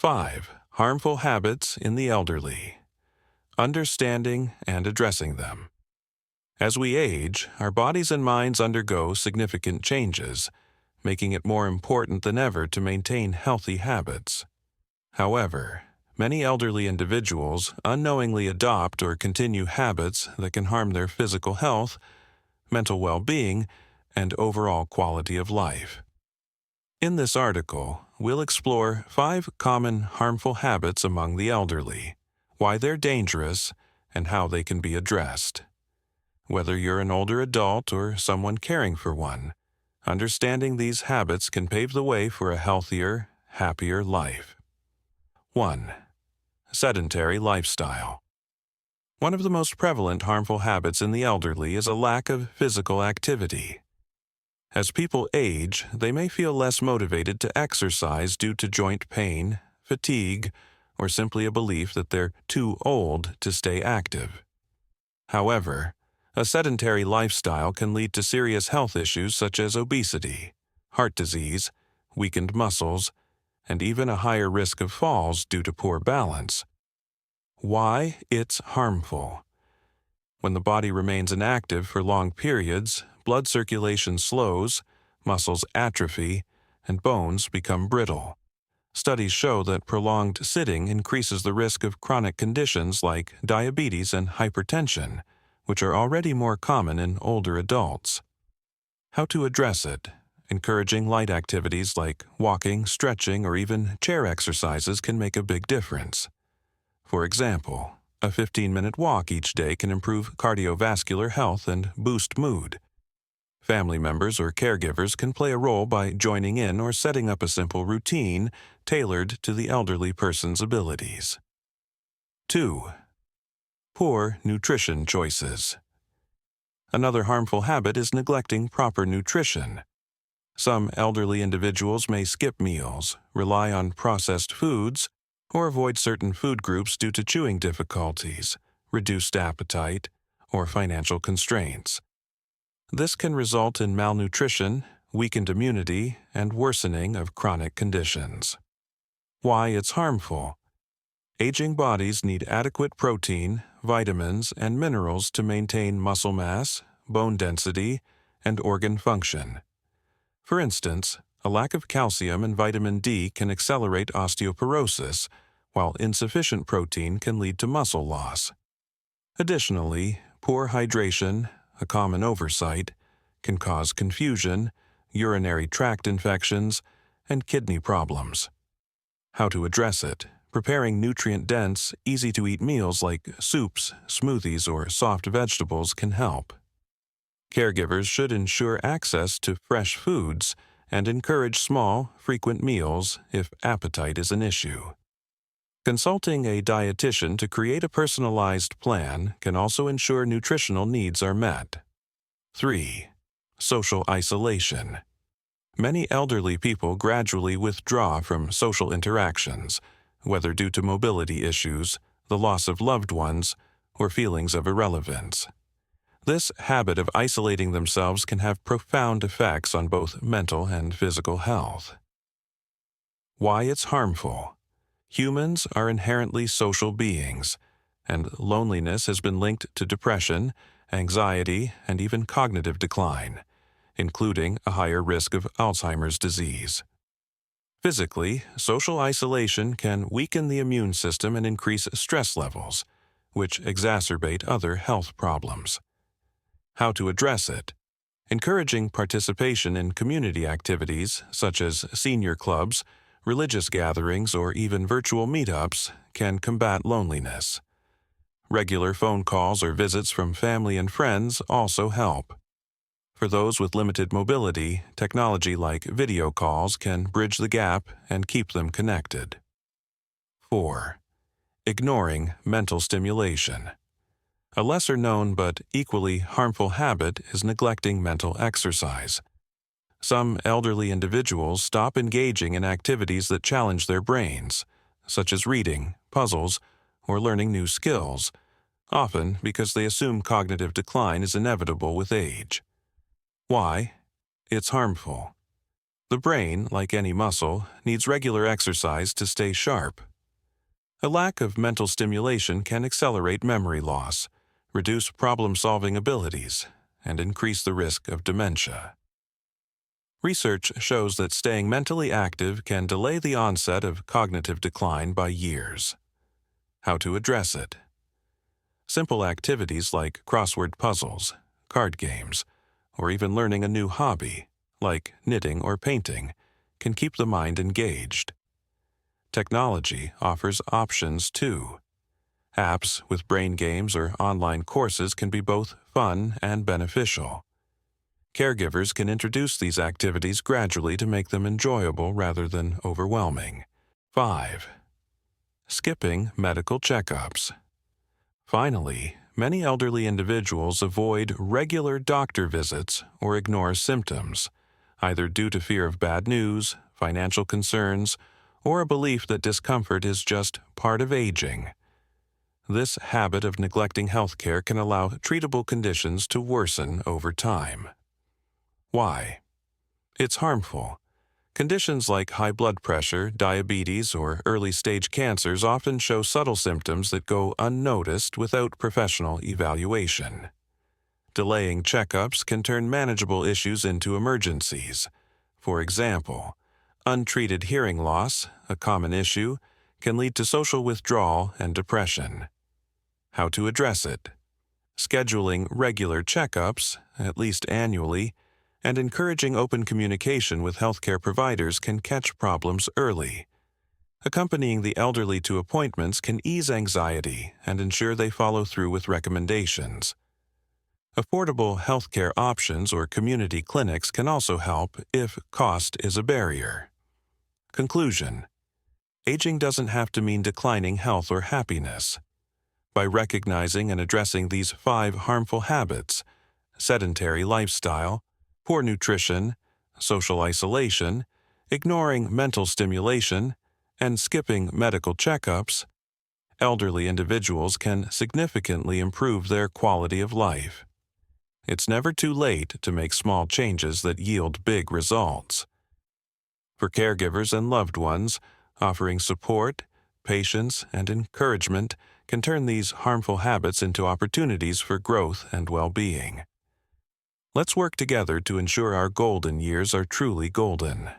5. Harmful habits in the elderly. Understanding and addressing them. As we age, our bodies and minds undergo significant changes, making it more important than ever to maintain healthy habits. However, many elderly individuals unknowingly adopt or continue habits that can harm their physical health, mental well-being, and overall quality of life. In this article, we'll explore 5 common harmful habits among the elderly, why they're dangerous, and how they can be addressed. Whether you're an older adult or someone caring for one, understanding these habits can pave the way for a healthier, happier life. 1. Sedentary lifestyle. One of the most prevalent harmful habits in the elderly is a lack of physical activity. As people age, they may feel less motivated to exercise due to joint pain, fatigue, or simply a belief that they're too old to stay active. However, a sedentary lifestyle can lead to serious health issues such as obesity, heart disease, weakened muscles, and even a higher risk of falls due to poor balance. Why it's harmful. When the body remains inactive for long periods, blood circulation slows, muscles atrophy, and bones become brittle. Studies show that prolonged sitting increases the risk of chronic conditions like diabetes and hypertension, which are already more common in older adults. How to address it. Encouraging light activities like walking, stretching, or even chair exercises can make a big difference. For example, a 15-minute walk each day can improve cardiovascular health and boost mood. Family members or caregivers can play a role by joining in or setting up a simple routine tailored to the elderly person's abilities. 2. Poor nutrition choices. Another harmful habit is neglecting proper nutrition. Some elderly individuals may skip meals, rely on processed foods, or avoid certain food groups due to chewing difficulties, reduced appetite, or financial constraints. This can result in malnutrition, weakened immunity, and worsening of chronic conditions. Why it's harmful. Aging bodies need adequate protein, vitamins, and minerals to maintain muscle mass, bone density, and organ function. For instance, a lack of calcium and vitamin D can accelerate osteoporosis, while insufficient protein can lead to muscle loss. Additionally, poor hydration, a common oversight, can cause confusion, urinary tract infections, and kidney problems. How to address it. Preparing nutrient-dense, easy-to-eat meals like soups, smoothies, or soft vegetables can help. Caregivers should ensure access to fresh foods and encourage small, frequent meals if appetite is an issue. Consulting a dietitian to create a personalized plan can also ensure nutritional needs are met. 3. Social isolation. Many elderly people gradually withdraw from social interactions, whether due to mobility issues, the loss of loved ones, or feelings of irrelevance. This habit of isolating themselves can have profound effects on both mental and physical health. Why it's harmful. Humans are inherently social beings, and loneliness has been linked to depression, anxiety, and even cognitive decline, including a higher risk of Alzheimer's disease. Physically, social isolation can weaken the immune system and increase stress levels, which exacerbate other health problems. How to address it. Encouraging participation in community activities such as senior clubs, religious gatherings, or even virtual meetups can combat loneliness. Regular phone calls or visits from family and friends also help. For those with limited mobility, technology like video calls can bridge the gap and keep them connected. 4. Ignoring mental stimulation. A lesser-known but equally harmful habit is neglecting mental exercise. Some elderly individuals stop engaging in activities that challenge their brains, such as reading, puzzles, or learning new skills, often because they assume cognitive decline is inevitable with age. Why? It's harmful. The brain, like any muscle, needs regular exercise to stay sharp. A lack of mental stimulation can accelerate memory loss, reduce problem-solving abilities, and increase the risk of dementia. Research shows that staying mentally active can delay the onset of cognitive decline by years. How to address it? Simple activities like crossword puzzles, card games, or even learning a new hobby, like knitting or painting, can keep the mind engaged. Technology offers options too. Apps with brain games or online courses can be both fun and beneficial. Caregivers can introduce these activities gradually to make them enjoyable rather than overwhelming. 5. Skipping medical checkups. Finally, many elderly individuals avoid regular doctor visits or ignore symptoms, either due to fear of bad news, financial concerns, or a belief that discomfort is just part of aging. This habit of neglecting healthcare can allow treatable conditions to worsen over time. Why? It's harmful. Conditions like high blood pressure, diabetes, or early-stage cancers often show subtle symptoms that go unnoticed without professional evaluation. Delaying checkups can turn manageable issues into emergencies. For example, untreated hearing loss, a common issue, can lead to social withdrawal and depression. How to address it? Scheduling regular checkups, at least annually, and encouraging open communication with healthcare providers can catch problems early. Accompanying the elderly to appointments can ease anxiety and ensure they follow through with recommendations. Affordable healthcare options or community clinics can also help if cost is a barrier. Conclusion: aging doesn't have to mean declining health or happiness. By recognizing and addressing these 5 harmful habits — sedentary lifestyle, poor nutrition, social isolation, ignoring mental stimulation, and skipping medical checkups — elderly individuals can significantly improve their quality of life. It's never too late to make small changes that yield big results. For caregivers and loved ones, offering support, patience, and encouragement can turn these harmful habits into opportunities for growth and well-being. Let's work together to ensure our golden years are truly golden.